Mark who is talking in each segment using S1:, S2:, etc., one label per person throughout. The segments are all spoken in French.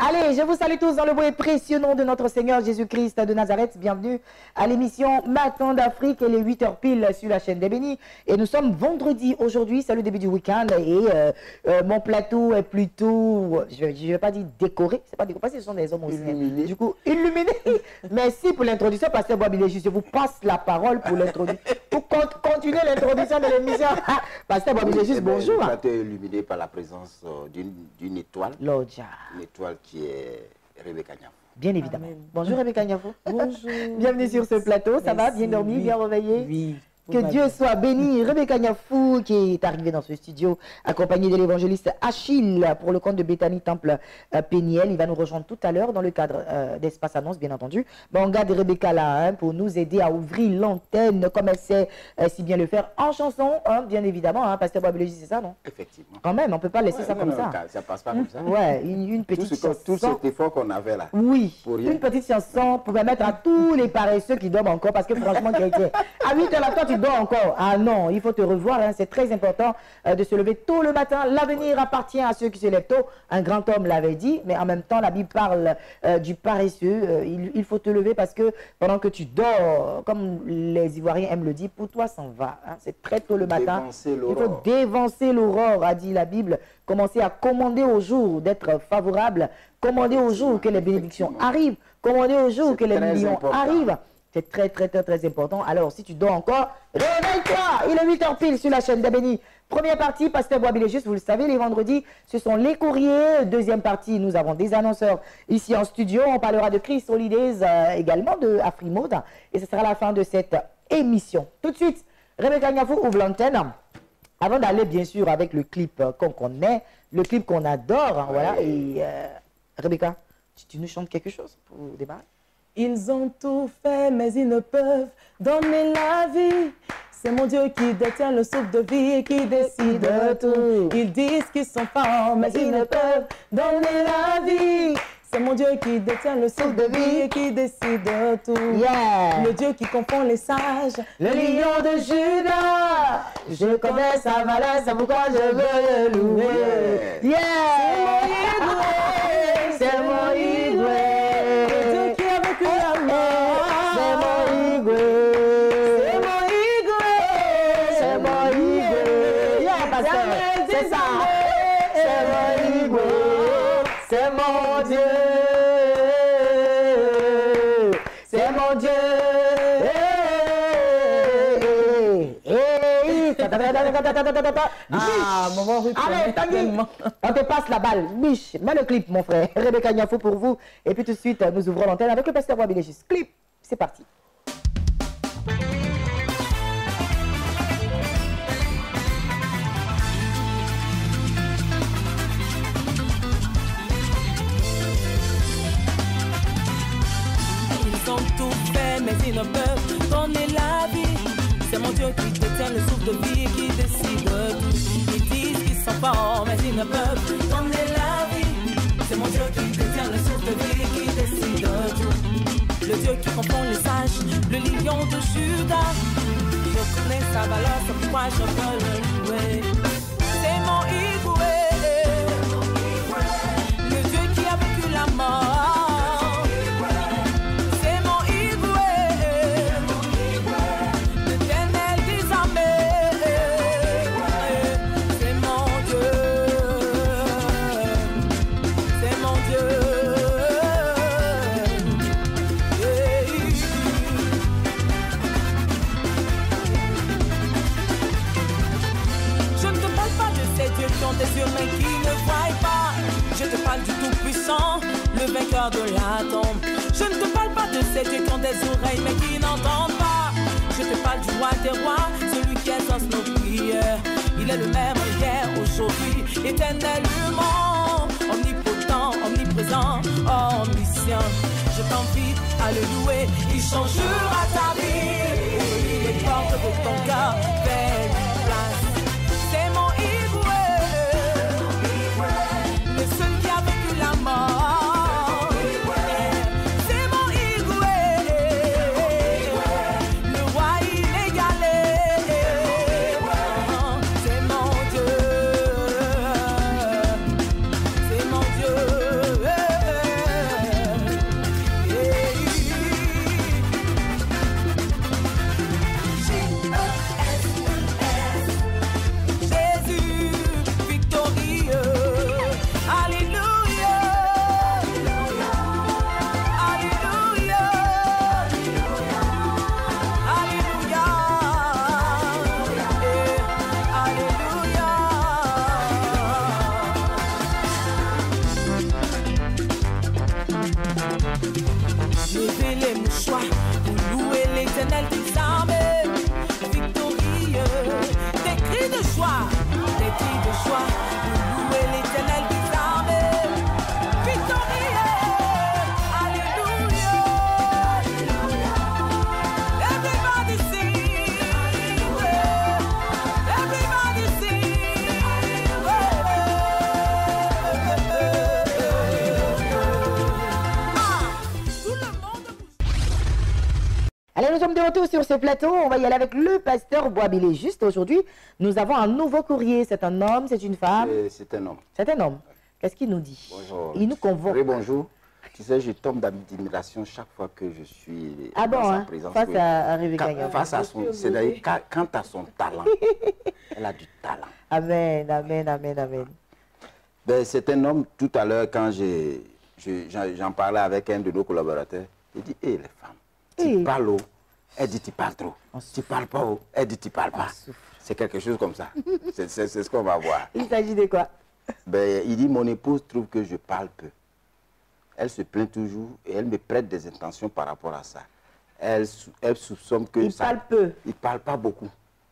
S1: Allez, je vous salue tous dans le beau et précieux nom de notre Seigneur Jésus-Christ de Nazareth. Bienvenue à l'émission Matin d'Afrique. Il est 8h pile sur la chaîne des Bénis. Et nous sommes vendredi aujourd'hui, c'est le début du week-end. Et mon plateau est plutôt, je ne vais pas dire décoré, c'est pas décoré, parce que ce sont des hommes aussi.
S2: Illuminé.
S1: Du coup, illuminé. Merci pour l'introduction, Pasteur Boabilé. Je vous passe la parole pour l'introduction. Pour continuer l'introduction de l'émission. Pasteur Boabilé, juste bonjour.
S2: Le plateau est illuminé par la présence d'une étoile.
S1: Lodja.
S2: Une étoile qui est Rebecca Niafou.
S1: Bien évidemment. Amen. Bonjour Rebecca Niafou.
S3: Bonjour.
S1: Bienvenue sur ce plateau. Ça va? Bien dormi, bien réveillé?
S3: Oui.
S1: Que Dieu soit béni. Rebecca Niafou qui est arrivée dans ce studio accompagnée de l'évangéliste Achille pour le compte de Bethany Temple Péniel. Il va nous rejoindre tout à l'heure dans le cadre d'Espace Annonce, bien entendu. Ben, on garde Rebecca là pour nous aider à ouvrir l'antenne comme elle sait si bien le faire en chanson, bien évidemment. Pasteur Boabilé, c'est ça, non?
S2: Effectivement.
S1: Quand même, on ne peut pas laisser ça comme ça.
S2: Ça passe pas comme ça.
S1: Ouais, une petite chanson.
S2: Tout cet effort qu'on avait là.
S1: Oui, une petite chanson pour permettre à tous les paresseux qui dorment encore, parce que franchement, chrétien, à 8h la toi, tu dors encore. Ah non, il faut te revoir, c'est très important de se lever tôt le matin. L'avenir appartient à ceux qui se lèvent tôt. Un grand homme l'avait dit, mais en même temps, la Bible parle du paresseux. Il faut te lever parce que pendant que tu dors, comme les Ivoiriens aiment le dire, pour toi, s'en va. C'est très tôt le matin. Il faut dévancer l'aurore, a dit la Bible. Commencer à commander au jour d'être favorable. Commander au jour que les bénédictions arrivent. Commander au jour que les millions arrivent. C'est très, très, très, très important. Alors, si tu dors encore, réveille-toi. Il est 8h pile sur la chaîne des Bénis. Première partie, Pasteur Boabilé, juste, vous le savez, les vendredis, ce sont les courriers. Deuxième partie, nous avons des annonceurs ici en studio. On parlera de Chris Holidays, également de Afrimode. Et ce sera la fin de cette émission. Tout de suite, Rebecca Niafou ouvre l'antenne. Avant d'aller, bien sûr, avec le clip qu'on connaît, le clip qu'on adore. Voilà. Et Rebecca, tu nous chantes quelque chose pour démarrer?
S3: Ils ont tout fait, mais ils ne peuvent donner la vie. C'est mon Dieu qui détient le souffle de vie et qui décide de tout. Ils disent qu'ils sont forts, mais ils ne peuvent donner la vie. C'est mon Dieu qui détient le souffle de vie et qui décide de tout.
S1: Yeah.
S3: Le Dieu qui confond les sages.
S1: Le lion de Judas. Je connais sa valeur, c'est pourquoi je veux le louer. Yeah. C'est mon Igwe. C'est mon Dieu, c'est mon Dieu.
S3: Ah, maman,
S1: allez, Tanguy, on te passe la balle. Biche, mets le clip, mon frère. Rebecca Niafou pour vous. Et puis tout de suite, nous ouvrons l'antenne avec le pasteur Boabilé. Clip, c'est parti.
S3: Ils ont tout fait, mais ils ne peuvent donner la vie. C'est mon Dieu qui détient le souffle de vie et qui décide de tout. Ils disent qu'ils sont forts, mais ils ne peuvent donner la vie. C'est mon Dieu qui détient le souffle de vie et qui décide de tout. Le Dieu qui confond les sages, le lion de Judas. Je connais sa valeur, c'est pourquoi je veux le louer. C'est mon Igwe, le Dieu qui a vaincu la mort. Des yeux mais qui ne voient pas. Je te parle du Tout-Puissant, le vainqueur de la tombe. Je ne te parle pas de ces dieux qui ont des oreilles mais qui n'entendent pas. Je te parle du roi des rois, celui qui exauce nos prières. Il est le même hier, aujourd'hui, éternellement. Omnipotent, omniprésent, omniscient. Je t'invite à le louer, il changera ta vie. Les portes de ton cœur vers place. C'est mon Igwe, le seul qui a vécu la mort. joie pour louer l'Éternel des armées. Victorieux, alléluia. Everybody sing, everybody sing. Tout le monde
S1: Allez, nous sommes de retour sur ce plateau. On va y aller avec le pasteur Boisbilé. Juste aujourd'hui, nous avons un nouveau courrier. C'est un homme, c'est une femme.
S2: C'est un homme.
S1: C'est un homme. Qu'est-ce qu'il nous dit?
S2: Bonjour.
S1: Il nous convoque.
S2: Oui, bonjour. Tu sais, je tombe d'admiration chaque fois que je suis
S1: Ah bon,
S2: dans sa
S1: hein?
S2: présence.
S1: Face
S2: oui.
S1: à Rebecca Gagnon.
S2: Face à son... C'est-à-dire, quand tu as son talent, elle a du talent.
S1: Amen, amen, amen, amen.
S2: Ben, c'est un homme, tout à l'heure, quand j'en parlais avec un de nos collaborateurs, il dit, hé, les femmes, tu parles haut. Elle dit, tu parles trop. Tu parles pas haut. Elle dit, tu parles pas. C'est quelque chose comme ça. C'est ce qu'on va voir.
S1: Il s'agit de quoi?
S2: Ben, il dit, mon épouse trouve que je parle peu. Elle se plaint toujours et elle me prête des intentions par rapport à ça. Elle soupçonne que
S1: Il
S2: ça...
S1: parle peu.
S2: Il parle pas beaucoup.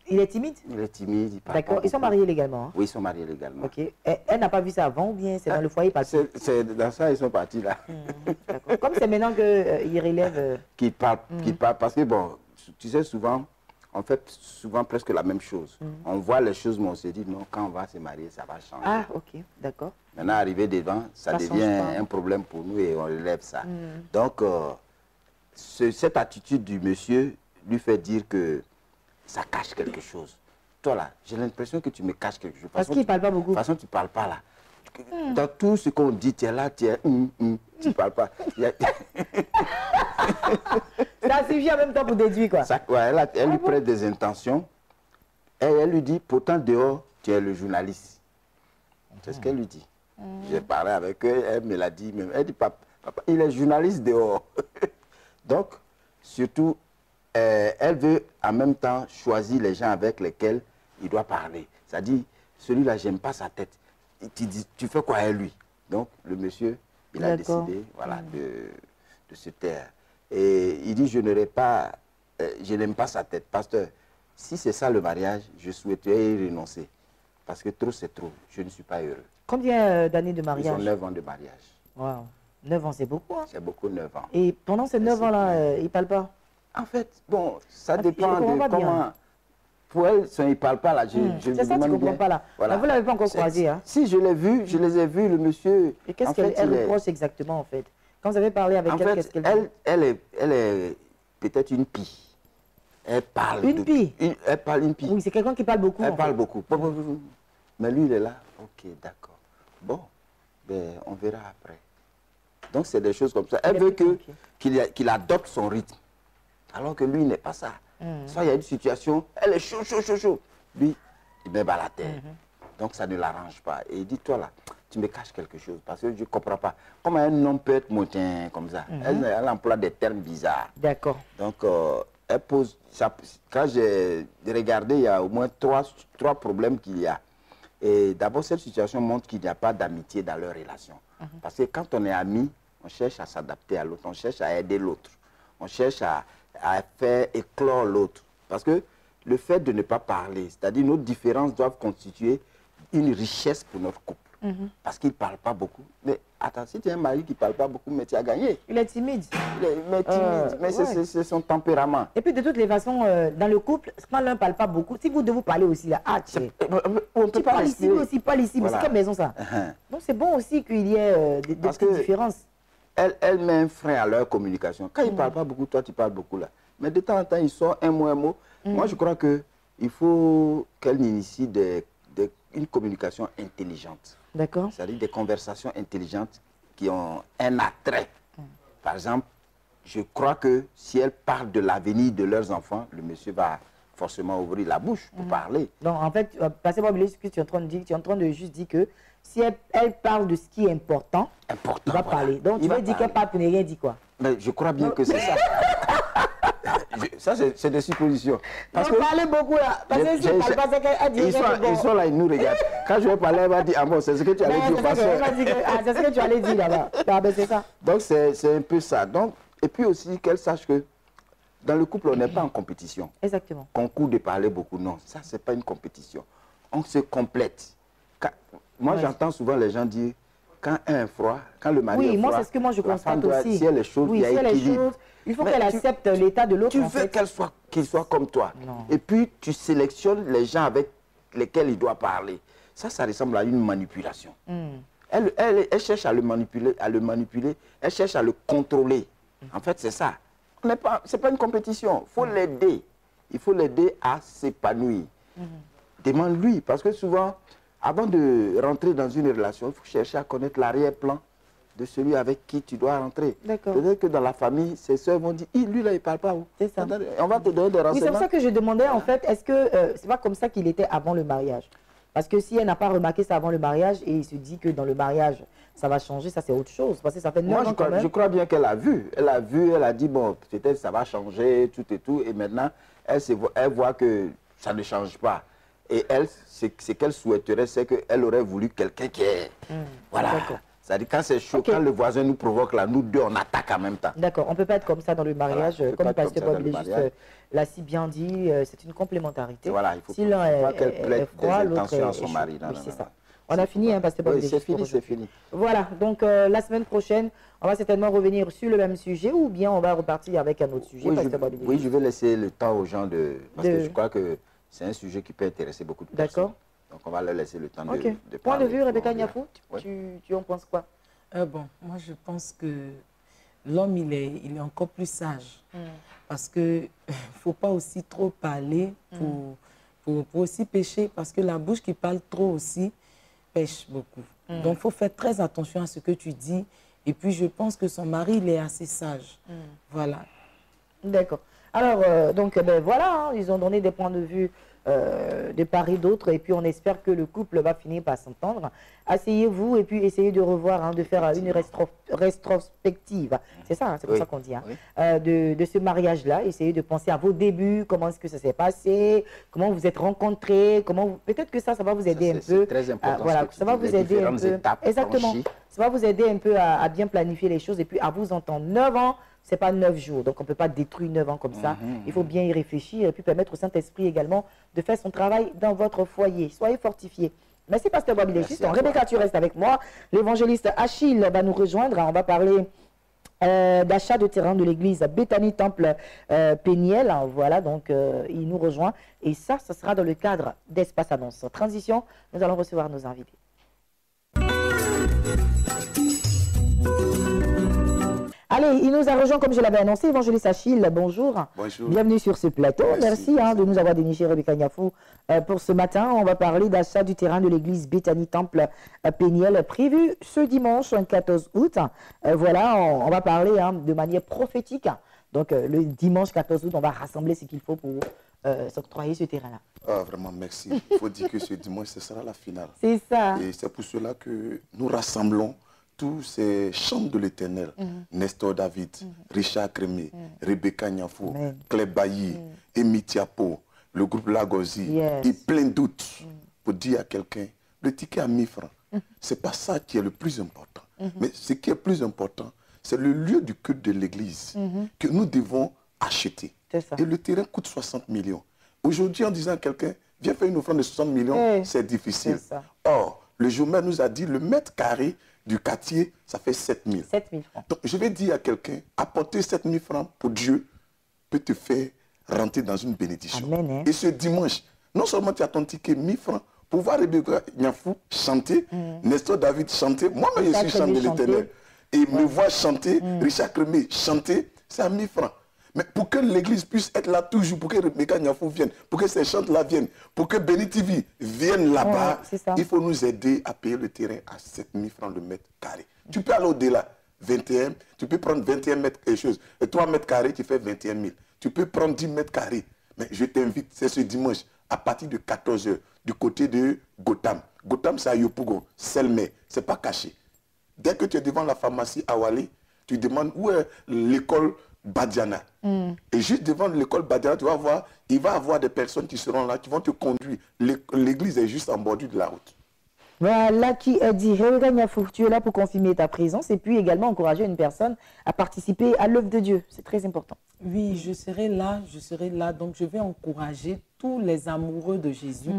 S1: Il est timide?
S2: Il est timide, il parle pas
S1: D'accord. Ils sont
S2: beaucoup.
S1: mariés légalement, hein?
S2: Oui, ils sont mariés légalement.
S1: Ok. Elle n'a pas vu ça avant ou bien c'est dans le foyer? Il parle peu?
S2: C'est dans ça ils sont partis là.
S1: D'accord. Comme c'est maintenant qu'il relève...
S2: Qui parle, parce que bon, tu sais souvent, on fait souvent presque la même chose. On voit les choses, mais on se dit non, quand on va se marier, ça va changer.
S1: Ah, ok. D'accord.
S2: Maintenant, arrivé devant, ça
S1: Ça
S2: devient
S1: change pas.
S2: un problème pour nous et on relève ça. Donc, cette attitude du monsieur lui fait dire que ça cache quelque chose. Toi là, j'ai l'impression que tu me caches quelque chose.
S1: Parce qu'il ne parle pas beaucoup.
S2: De toute façon, tu ne parles pas là. Dans tout ce qu'on dit, tu es là, tu es... tu ne parles pas.
S1: Ça suffit en même temps pour déduire quoi.
S2: Ça, ouais, elle lui prête des intentions. Et elle lui dit, pourtant dehors, tu es le journaliste. C'est ce qu'elle lui dit. J'ai parlé avec eux, elle me l'a dit même. Elle dit, papa, il est journaliste dehors. Donc, surtout, elle veut en même temps choisir les gens avec lesquels il doit parler. C'est-à-dire, celui-là, j'aime pas sa tête. Tu fais quoi à lui? Donc, le monsieur, il a décidé voilà, de se taire. Et il dit, je n'aime pas sa tête. Pasteur, si c'est ça le mariage, je souhaiterais y renoncer. Parce que trop, c'est trop. Je ne suis pas heureux.
S1: Combien d'années de mariage?
S2: Ils ont 9 ans de mariage.
S1: Wow. 9 ans, c'est beaucoup. Hein?
S2: C'est beaucoup, 9 ans.
S1: Et pendant ces 9 ans-là, il ne parle pas?
S2: En fait, bon, ça dépend de comment... Pour elle, il ne parle pas là.
S1: C'est ça, tu ne comprends pas là.
S2: Voilà.
S1: Vous ne l'avez pas encore croisé, hein?
S2: Si, je l'ai vu, je les ai vus, le monsieur...
S1: Et qu'est-ce qu'elle reproche exactement, en fait? Quand vous avez parlé avec elle, qu'est-ce qu'elle dit?
S2: Elle est peut-être une pie. Elle parle...
S1: Une pie?
S2: Elle parle une pie.
S1: Oui, c'est quelqu'un qui parle beaucoup.
S2: Elle parle beaucoup. Mais lui, il est là. Ok, d'accord. Bon, ben, on verra après. Donc, c'est des choses comme ça. Elle veut qu'il adopte son rythme. Alors que lui, il n'est pas ça. Soit il y a une situation, elle est chaud. Lui, il met bas la terre. Donc, ça ne l'arrange pas. Et il dit, toi là, tu me caches quelque chose parce que je ne comprends pas. Comment un homme peut être montain comme ça? Elle emploie des termes bizarres.
S1: D'accord.
S2: Donc, elle pose... Quand j'ai regardé, il y a au moins trois problèmes qu'il y a. Et d'abord, cette situation montre qu'il n'y a pas d'amitié dans leur relation. Parce que quand on est amis, on cherche à s'adapter à l'autre, on cherche à aider l'autre, on cherche à faire éclore l'autre. Parce que le fait de ne pas parler, c'est-à-dire nos différences doivent constituer une richesse pour notre couple. Parce qu'il ne parle pas beaucoup. Mais attends, si tu as un mari qui ne parle pas beaucoup, mais tu as gagné.
S1: Il est timide.
S2: Mais c'est son tempérament.
S1: Et puis de toutes les façons, dans le couple, quand l'un ne parle pas beaucoup, si vous devez parler aussi là,
S2: on ne peut pas
S1: parles ici, aussi parle ici,
S2: voilà.
S1: Mais c'est quelle maison ça? Donc c'est bon aussi qu'il y ait des petites différences.
S2: Elle met un frein à leur communication. Quand ils ne parlent pas beaucoup, toi tu parles beaucoup là. Mais de temps en temps, ils sortent un mot. Moi je crois qu'il faut qu'elle initie une communication intelligente.
S1: D'accord.
S2: C'est-à-dire des conversations intelligentes qui ont un attrait. Par exemple, je crois que si elle parle de l'avenir de leurs enfants, le monsieur va forcément ouvrir la bouche pour parler. Donc
S1: en fait, passez-moi ce que tu es en train de dire. Tu es en train de juste dire que si elle parle de ce qui est important, il va parler. Donc tu veux dire qu'elle parle pour ne rien dire quoi?
S2: Mais je crois bien que c'est ça. Ça, c'est des suppositions.
S1: Parce que parler beaucoup là. Parce que si elle parle pas, c'est qu'elle dit
S2: ils sont là, ils nous regardent. Quand je vais parler, elle va dire, ah bon, c'est ce que tu allais dire.
S1: C'est ce que tu allais dire là-bas. C'est ça.
S2: Donc, c'est un peu ça. Donc, et puis aussi, qu'elle sache que dans le couple, on n'est pas en compétition.
S1: Exactement.
S2: Concours de parler beaucoup, non. Ça, c'est pas une compétition. On se complète. Moi, j'entends souvent les gens dire, quand un froid, quand le mari est froid,
S1: moi, c'est ce que moi je constate aussi.
S2: Si elle est chaude, il y a équilibre.
S1: Il faut qu'elle accepte l'état de l'autre.
S2: Tu veux qu'il soit comme toi.
S1: Non.
S2: Et puis, tu sélectionnes les gens avec lesquels il doit parler. Ça ressemble à une manipulation. Elle cherche à le manipuler, elle cherche à le contrôler. En fait, c'est ça. Ce n'est pas une compétition. Il faut l'aider. Il faut l'aider à s'épanouir. Demande-lui, parce que souvent, avant de rentrer dans une relation, il faut chercher à connaître l'arrière-plan de celui avec qui tu dois rentrer. Peut-être que dans la famille, ses soeurs vont dire, lui là, il ne parle pas. C'est ça. On va te donner des renseignements.
S1: Oui, c'est pour ça que je demandais, en fait, est-ce que c'est pas comme ça qu'il était avant le mariage? Parce que si elle n'a pas remarqué ça avant le mariage et il se dit que dans le mariage, ça va changer, ça c'est autre chose. Parce que ça fait 9 ans quand même.
S2: Je crois bien qu'elle a vu. Elle a dit, bon, peut-être ça va changer, tout et tout. Et maintenant, elle voit que ça ne change pas. Et elle, ce qu'elle souhaiterait, c'est qu'elle aurait voulu quelqu'un qui est... Voilà. C'est-à-dire quand c'est chaud, quand le voisin nous provoque, là, nous deux, on attaque en même temps. D'accord. On ne peut pas être comme ça dans le mariage. Voilà, comme le pasteur Bob l'a si bien dit, c'est une complémentarité. Voilà, il faut si pas qu'elle plaide des intentions à son mari. Oui, c'est ça. On a fini, hein, pasteur Bob. Oui, c'est fini, c'est fini. Voilà. Donc, la semaine prochaine, on va certainement revenir sur le même sujet ou bien on va repartir avec un autre sujet. Oui, je vais laisser le temps aux gens de... Parce que je crois que c'est un sujet qui peut intéresser beaucoup de personnes. D'accord. Donc, on va leur laisser le temps de parler. Point de vue, Rebecca Niafou, tu en penses quoi?
S4: Bon, moi, je pense que l'homme, il est encore plus sage. Parce qu'il ne faut pas aussi trop parler pour aussi pécher. Parce que la bouche qui parle trop aussi pêche beaucoup. Donc, il faut faire très attention à ce que tu dis. Et puis, je pense que son mari, il est assez sage. Voilà.
S1: D'accord. Alors, donc, ben, voilà, hein, ils ont donné des points de vue de part et d'autre, et puis on espère que le couple va finir par s'entendre. Asseyez-vous et puis essayez de revoir, hein, de faire une rétrospective. C'est ça, hein, c'est comme ça qu'on dit, hein, de ce mariage-là. Essayez de penser à vos débuts, comment est-ce que ça s'est passé, comment vous êtes rencontrés, peut-être que ça va vous aider un peu.
S2: C'est très important.
S1: Voilà, ça va vous aider un peu. Exactement. Ça va vous aider un peu à bien planifier les choses et puis à vous entendre. 9 ans, ce n'est pas 9 jours, donc on ne peut pas détruire 9 ans comme ça. Il faut bien y réfléchir et puis permettre au Saint-Esprit également de faire son travail dans votre foyer. Soyez fortifiés. Merci, pasteur Bob. Rebecca, tu restes avec moi. L'évangéliste Achille va nous rejoindre. On va parler d'achat de terrain de l'église Bethany Temple Péniel. Voilà, donc il nous rejoint. Et ça sera dans le cadre d'Espace Annonce. Transition, nous allons recevoir nos invités. Allez, il nous a rejoint, comme je l'avais annoncé, évangéliste Achille, bonjour. Bonjour. Bienvenue sur ce plateau. Merci de nous avoir déniché, Rebecca Niafou, pour ce matin. On va parler d'achat du terrain de l'église Bethany Temple Péniel, prévu ce dimanche, 14 août. Voilà, on va parler de manière prophétique. Donc, le dimanche 14 août, on va rassembler ce qu'il faut pour s'octroyer ce terrain-là.
S5: Ah, vraiment, merci. Il faut dire que ce dimanche, ce sera la finale.
S1: C'est ça.
S5: Et c'est pour cela que nous rassemblons tous ces chambres de l'Éternel, Nestor David, Richard Crémé, Rebecca Niafou, Claire Bailly, Emi Tiapo, le groupe Lagosi, et plein d'autres, pour dire à quelqu'un, le ticket à 1000 francs, ce n'est pas ça qui est le plus important. Mais ce qui est plus important, c'est le lieu du culte de l'église que nous devons acheter. Et le terrain coûte 60 millions. Aujourd'hui, en disant à quelqu'un, viens faire une offrande de 60 millions, c'est difficile. Or, le journal nous a dit, le mètre carré du quartier, ça fait 7 000. 7 000 francs. Donc, je vais dire à quelqu'un, apporter 7 000 francs pour Dieu peut te faire rentrer dans une bénédiction. Amen, Et ce dimanche, non seulement tu as ton ticket 1000 francs, pour voir Rebecca Niafou chanter, Nestor David chanter, moi-même je suis chant de l'Éternel, et me voir chanter, Richard Crémé chanter, c'est à 1000 francs. Mais pour que l'église puisse être là toujours, pour que Rebecca Niafou vienne, pour que ces chants-là viennent, pour que Béni TV vienne là-bas, il faut nous aider à payer le terrain à 7 000 francs le mètre carré. Tu peux aller au-delà, 21, tu peux prendre 21 mètres quelque chose, et 3 mètres carrés, tu fais 21 000. Tu peux prendre 10 mètres carrés. Mais je t'invite, c'est ce dimanche, à partir de 14 h, du côté de Gotham. Gotham, c'est à Yopougon, Selmé, c'est pas caché. Dès que tu es devant la pharmacie Awali, tu demandes où est l'école Badiana. Et juste devant l'école Badiana, tu vas voir, il va y avoir des personnes qui seront là, qui vont te conduire. L'église est juste en bordure de la route.
S1: Voilà qui dit, Rebecca Niafou, tu es là pour confirmer ta présence et puis également encourager une personne à participer à l'œuvre de Dieu. C'est très important.
S4: Oui, je serai là. Donc je vais encourager tous les amoureux de Jésus,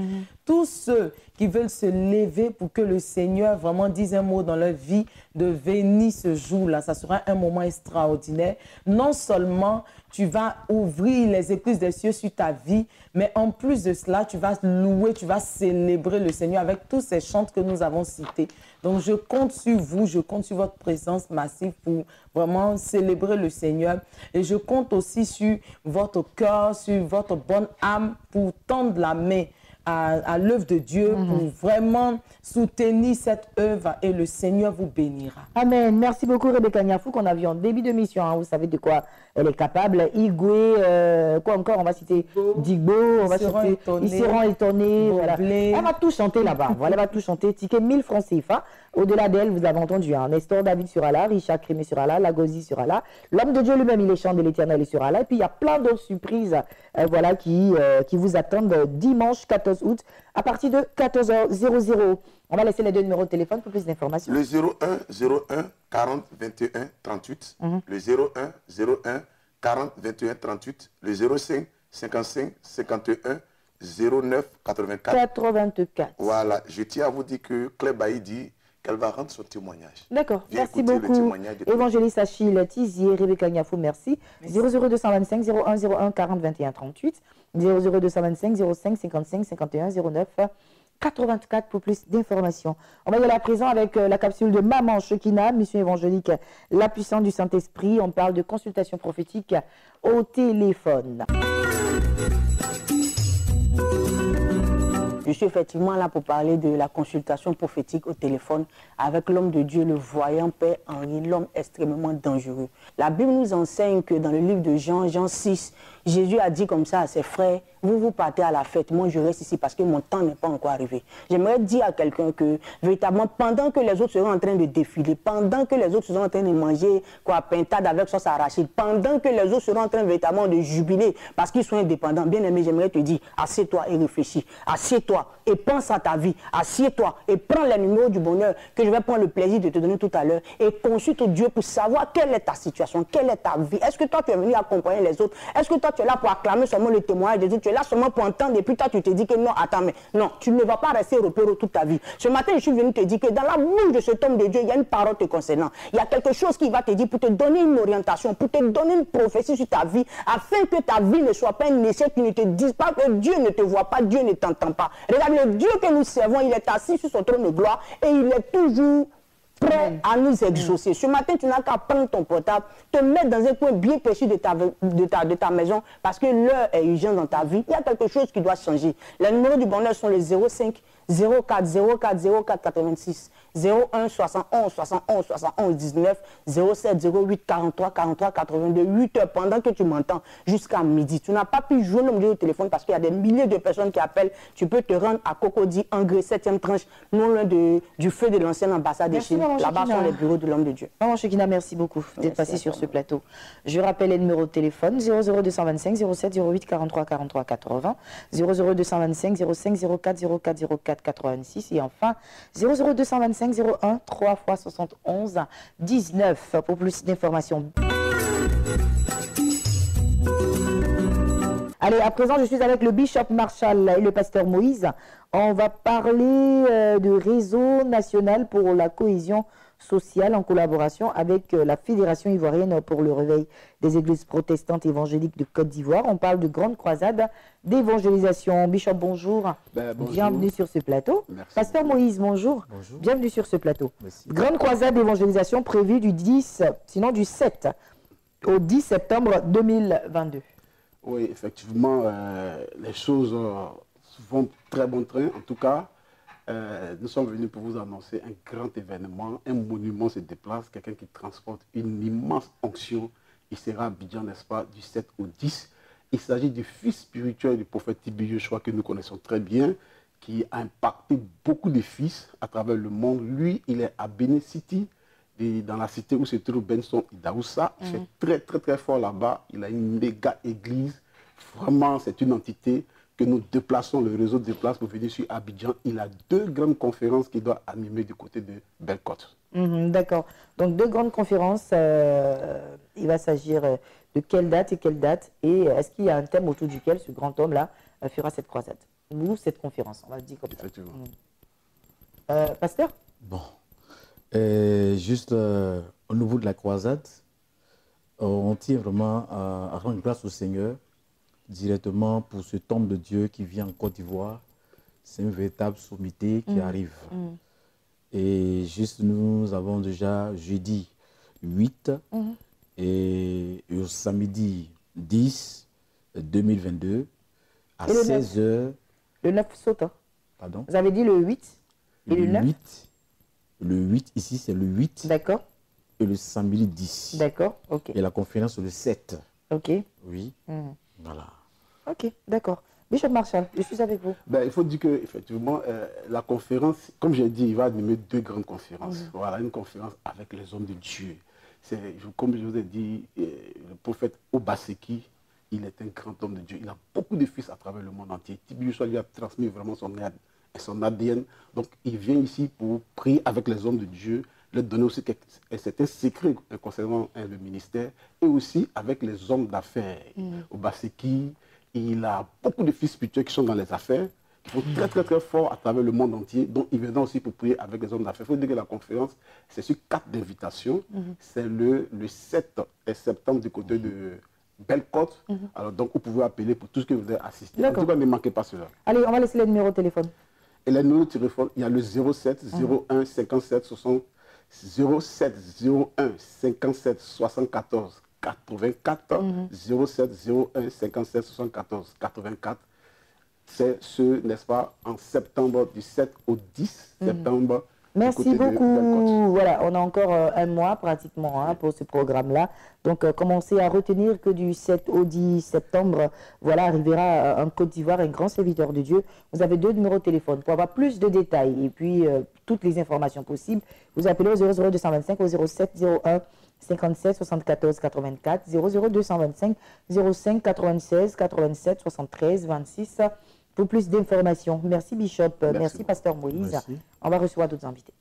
S4: tous ceux qui veulent se lever pour que le Seigneur vraiment dise un mot dans leur vie, de venir ce jour-là. Ça sera un moment extraordinaire. Non seulement tu vas ouvrir les écluses des cieux sur ta vie, mais en plus de cela, tu vas louer, tu vas célébrer le Seigneur avec tous ces chants que nous avons cités. Donc, je compte sur vous, je compte sur votre présence massive pour vraiment célébrer le Seigneur. Et je compte aussi sur votre cœur, sur votre bonne âme pour tendre la main à l'œuvre de Dieu, pour vraiment soutenir cette œuvre et le Seigneur vous bénira.
S1: Amen. Merci beaucoup Rebecca Niafou qu'on a vu en début d'émission. Hein. Vous savez de quoi elle est capable. Igwe, quoi encore? On va citer Digbo, on va citer Ils seront étonnés. Voilà. Elle va tout chanter là-bas. Voilà, elle va tout chanter. Ticket 1000 francs CFA. Au-delà d'elle, vous avez entendu, hein, Nestor David sera là, Richard Crémé sera là, Lagosi sera là, l'homme de Dieu lui-même, il est chant de l'Éternel, il sera là. Et puis il y a plein d'autres surprises voilà, qui vous attendent dimanche 14 août à partir de 14h00. On va laisser les deux numéros de téléphone pour plus d'informations.
S5: Le 01 40 21 38, le 01 40 21 38, le 05 55 51 09 84. Voilà, je tiens à vous dire que Claire Bailly dit qu'elle va rendre son témoignage.
S1: D'accord, merci beaucoup. Évangéliste Achille Tizier, Rebecca Niafou, merci. 00225 0101 40 21 38, 00225 05 55 51 09 84 pour plus d'informations. On va y aller à présent avec la capsule de Maman Chekina, mission évangélique, la puissance du Saint-Esprit. On parle de consultation prophétique au téléphone.
S6: Je suis effectivement là pour parler de la consultation prophétique au téléphone avec l'homme de Dieu, le voyant Père Henri, l'homme extrêmement dangereux. La Bible nous enseigne que dans le livre de Jean 6, Jésus a dit comme ça à ses frères, vous partez à la fête, moi je reste ici parce que mon temps n'est pas encore arrivé. J'aimerais dire à quelqu'un que véritablement pendant que les autres seront en train de défiler, pendant que les autres seront en train de manger pintade avec sauce arachide, pendant que les autres seront en train véritablement de jubiler parce qu'ils sont indépendants, bien aimé, j'aimerais te dire, assieds-toi et réfléchis, assieds-toi et pense à ta vie, assieds-toi et prends les numéros du bonheur que je vais prendre le plaisir de te donner tout à l'heure et consulte Dieu pour savoir quelle est ta situation, quelle est ta vie. Est-ce que toi tu es venu accompagner les autres? Est-ce que toi tu es là pour acclamer seulement le témoignage des autres? Tu es là seulement pour entendre et puis toi tu te dis que non, attends, mais non, tu ne vas pas rester repéré toute ta vie. Ce matin, je suis venu te dire que dans la bouche de cet homme de Dieu, il y a une parole te concernant. Il y a quelque chose qui va te dire pour te donner une orientation, pour te donner une prophétie sur ta vie, afin que ta vie ne soit pas un essai qui ne te dise pas que Dieu ne te voit pas, Dieu ne t'entend pas. Regarde, le Dieu que nous servons, il est assis sur son trône de gloire et il est toujours prêt à nous exaucer. Ce matin, tu n'as qu'à prendre ton portable, te mettre dans un coin bien précis de ta maison parce que l'heure est urgente dans ta vie. Il y a quelque chose qui doit changer. Les numéros du bonheur sont les 05 04 04 04 86 01 71 71 71 19 07 08 43 43 82 8 heures pendant que tu m'entends jusqu'à midi. Tu n'as pas pu jouer le numéro au téléphone parce qu'il y a des milliers de personnes qui appellent. Tu peux te rendre à Cocody, Engrais, 7e tranche, non loin du feu de l'ancienne ambassade de Chine. Là-bas sont les bureaux de l'homme de Dieu.
S1: Maman Chekina, merci beaucoup d'être passé sur ce plateau. Je rappelle les numéros de téléphone 00225 07 08 43 43 80, 00225 05 04 04 04 86 et enfin 00225 01 3 x 71 19 pour plus d'informations. Allez, à présent, je suis avec le Bishop Marshall et le pasteur Moïse. On va parler de réseau national pour la cohésion sociale en collaboration avec la Fédération ivoirienne pour le réveil des églises protestantes évangéliques de Côte d'Ivoire. On parle de grande croisade d'évangélisation. Bishop, bonjour.
S7: Bonjour.
S1: Bienvenue sur ce plateau.
S7: Merci.
S1: Pasteur Moïse, bonjour.
S7: Bonjour.
S1: Bienvenue sur ce plateau.
S7: Merci.
S1: Grande croisade d'évangélisation prévue du 10, sinon du 7 au 10 septembre 2022.
S7: Oui, effectivement, les choses vont très bon train. En tout cas, nous sommes venus pour vous annoncer un grand événement. Un monument se déplace, quelqu'un qui transporte une immense onction. Il sera à Abidjan, n'est-ce pas, du 7 au 10. Il s'agit du fils spirituel du prophète Tibé Joshua que nous connaissons très bien, qui a impacté beaucoup de fils à travers le monde. Lui, il est à Benin City, dans la cité où se trouve Benson Idaoussa. Il fait très, très, très fort là-bas. Il a une méga église. Vraiment, c'est une entité que nous déplaçons, le réseau déplace pour venir sur Abidjan. Il a 2 grandes conférences qu'il doit animer du côté de Bellecote.
S1: D'accord. Donc 2 grandes conférences. Il va s'agir de quelle date et quelle date. Et est-ce qu'il y a un thème autour duquel ce grand homme-là fera cette croisade. Ou cette conférence, on va le dire comme
S7: Effectivement.
S1: ça. Pasteur?
S8: Bon. Juste au niveau de la croisade, on tient vraiment à rendre grâce au Seigneur directement pour cet homme de Dieu qui vient en Côte d'Ivoire. C'est une véritable sommité qui arrive. Et juste nous avons déjà jeudi 8 et au samedi 10 2022 à 16h.
S1: Le 9 saute. Hein.
S8: Pardon?
S1: Vous avez dit le 8 et le 9?
S8: Le 8, ici c'est le 8.
S1: D'accord.
S8: Et le samedi 10.
S1: D'accord, ok.
S8: Et la conférence le 7.
S1: Ok.
S8: Oui. Voilà.
S1: Ok, d'accord. Bishop Marshall, je suis avec vous.
S7: Ben, il faut dire qu'effectivement, la conférence, comme j'ai dit, il va animer 2 grandes conférences. Voilà, une conférence avec les hommes de Dieu. Comme je vous ai dit, le prophète Obaseki, il est un grand homme de Dieu. Il a beaucoup de fils à travers le monde entier. Tibius lui a transmis vraiment son ADN. Donc, il vient ici pour prier avec les hommes de Dieu, leur donner aussi certains secrets concernant le ministère, et aussi avec les hommes d'affaires. Obaseki, il a beaucoup de fils spirituels qui sont dans les affaires, qui sont très, très, très forts à travers le monde entier. Donc, il viendra aussi pour prier avec les hommes d'affaires. Il faut dire que la conférence, c'est sur 4 invitations. C'est le 7 septembre du côté de Bellecote. Alors, donc, vous pouvez appeler pour tout ce que vous voulez assister. En tout cas, ne manquez pas cela.
S1: Allez, on va laisser les numéros de téléphone.
S7: Et les numéros de téléphone, il y a le 07 01 57 60 07 01 57 74 84 07 01 57 74 84. C'est ce, n'est-ce pas, en septembre, du 7 au 10 septembre.
S1: Merci beaucoup. Voilà, on a encore un mois pratiquement pour ce programme-là. Donc, commencez à retenir que du 7 au 10 septembre, voilà, arrivera en Côte d'Ivoire un grand serviteur de Dieu. Vous avez 2 numéros de téléphone pour avoir plus de détails et puis toutes les informations possibles. Vous appelez au 00225 au 07 01 57 74 84 00225 05 96 87 73 26 pour plus d'informations. Merci Bishop, merci Pasteur Moïse.
S8: Merci.
S1: On va recevoir d'autres invités.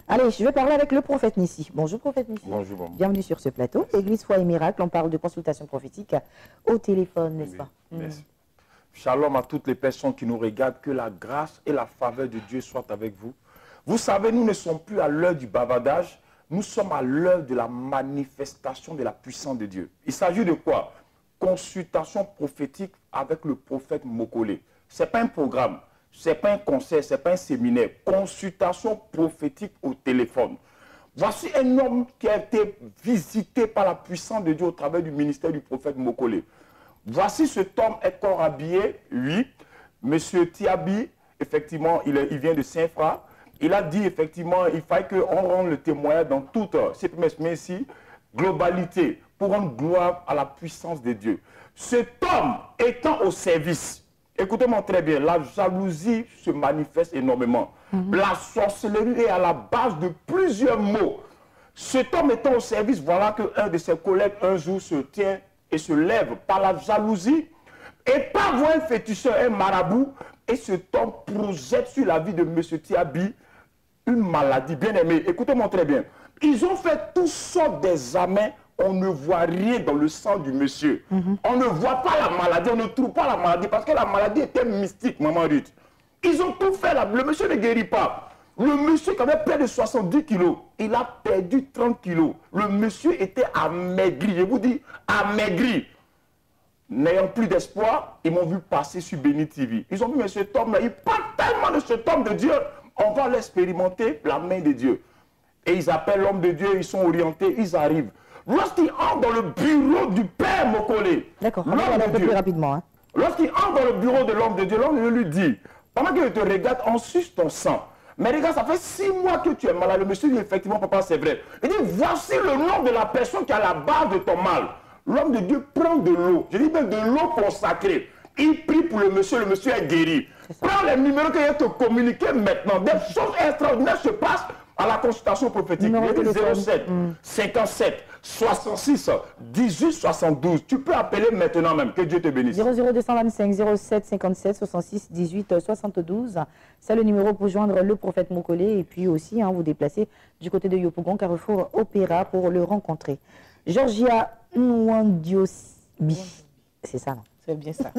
S1: Allez, je vais parler avec le prophète Nissi. Bonjour prophète Nissi.
S2: Bonjour, bon.
S1: Bienvenue sur ce plateau. Église Foi et Miracle, on parle de consultation prophétique au téléphone, n'est-ce pas?
S2: Merci. Shalom à toutes les personnes qui nous regardent, que la grâce et la faveur de Dieu soient avec vous. Vous savez, nous ne sommes plus à l'heure du bavardage, nous sommes à l'heure de la manifestation de la puissance de Dieu. Il s'agit de quoi? Consultation prophétique avec le prophète Mokole. Ce n'est pas un programme, ce n'est pas un concert, ce n'est pas un séminaire. Consultation prophétique au téléphone. Voici un homme qui a été visité par la puissance de Dieu au travers du ministère du prophète Mokole. Voici cet homme est corps habillé, oui. Monsieur Tiabi, effectivement, il vient de Saint-Fra. Il a dit, effectivement, il fallait qu'on rende le témoignage dans toute cette globalité pour rendre gloire à la puissance de Dieu. Cet homme étant au service, écoutez-moi très bien, la jalousie se manifeste énormément. La sorcellerie est à la base de plusieurs maux. Cet homme étant au service, voilà qu'un de ses collègues un jour se tient et se lève par la jalousie et par voir un féticheur, un marabout, et cet homme projette sur la vie de M. Tiabi une maladie. Bien aimé, écoutez-moi très bien. Ils ont fait toutes sortes d'examens, on ne voit rien dans le sang du monsieur. On ne voit pas la maladie, on ne trouve pas la maladie, parce que la maladie était mystique, maman Ruth. Ils ont tout fait, le monsieur ne guérit pas. Le monsieur qui avait près de 70 kilos, il a perdu 30 kilos. Le monsieur était amaigri, je vous dis, amaigri. N'ayant plus d'espoir, ils m'ont vu passer sur Béni TV. Ils ont vu M. Tom là, il parle tellement de cet homme de Dieu, on va l'expérimenter, la main de Dieu. Et ils appellent l'homme de Dieu, ils sont orientés, ils arrivent. Lorsqu'ils entrent dans le bureau du Père Mokole,
S1: d'accord, on va aller un peu plus rapidement. Hein.
S2: Lorsqu'il entre dans le bureau de l'homme de Dieu, l'homme de Dieu lui dit, pendant que je te regarde, on suce ton sang. Mais regarde, ça fait 6 mois que tu es malade. Le monsieur dit, effectivement, papa, c'est vrai. Il dit, voici le nom de la personne qui est à la base de ton mal. L'homme de Dieu prend de l'eau. Je dis même de l'eau consacrée. Il prie pour le monsieur est guéri. Prends les numéros que je vais te communiquer maintenant. Des choses extraordinaires se passent à la consultation prophétique. 07 57 66 18 72. Tu peux appeler maintenant même. Que Dieu te bénisse.
S1: 00225 07 57 66 18 72. C'est le numéro pour joindre le prophète Mokole et puis aussi vous déplacer du côté de Yopougon, Carrefour Opéra pour le rencontrer. Georgia Nwandiobi. C'est ça, non?
S9: C'est bien ça.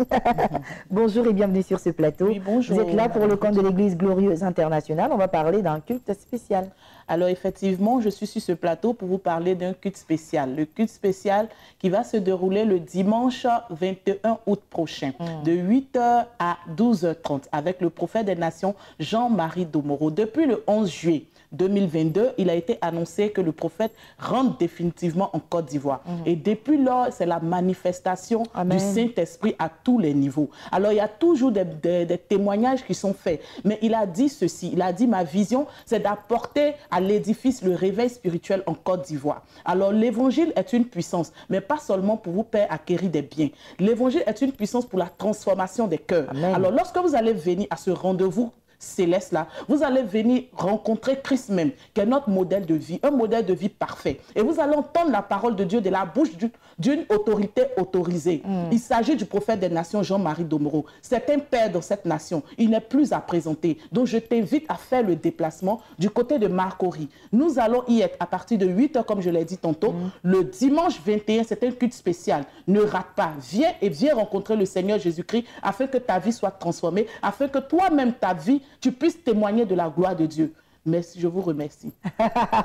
S1: Bonjour et bienvenue sur ce plateau.
S9: Oui, bonjour.
S1: Vous êtes là pour le compte de l'Église Glorieuse Internationale. On va parler d'un culte spécial.
S9: Alors effectivement, je suis sur ce plateau pour vous parler d'un culte spécial. Le culte spécial qui va se dérouler le dimanche 21 août prochain, de 8h à 12h30, avec le prophète des nations Jean-Marie Domoro. Depuis le 11 juillet 2022, il a été annoncé que le prophète rentre définitivement en Côte d'Ivoire. Et depuis lors, c'est la manifestation du Saint-Esprit à tous les niveaux. Alors, il y a toujours des témoignages qui sont faits. Mais il a dit ceci, il a dit, ma vision, c'est d'apporter à l'édifice le réveil spirituel en Côte d'Ivoire. Alors, l'évangile est une puissance, mais pas seulement pour vous faire acquérir des biens. L'évangile est une puissance pour la transformation des cœurs. Amen. Alors, lorsque vous allez venir à ce rendez-vous céleste là, vous allez venir rencontrer Christ même, qui est notre modèle de vie, un modèle de vie parfait. Et vous allez entendre la parole de Dieu de la bouche d'une autorité autorisée. Il s'agit du prophète des nations Jean-Marie Domoro. C'est un père dans cette nation. Il n'est plus à présenter. Donc je t'invite à faire le déplacement du côté de Marcory. Nous allons y être à partir de 8h, comme je l'ai dit tantôt. Le dimanche 21, c'est un culte spécial. Ne rate pas. Viens et viens rencontrer le Seigneur Jésus-Christ afin que ta vie soit transformée, afin que toi-même, ta vie, tu puisses témoigner de la gloire de Dieu. Merci, je vous remercie.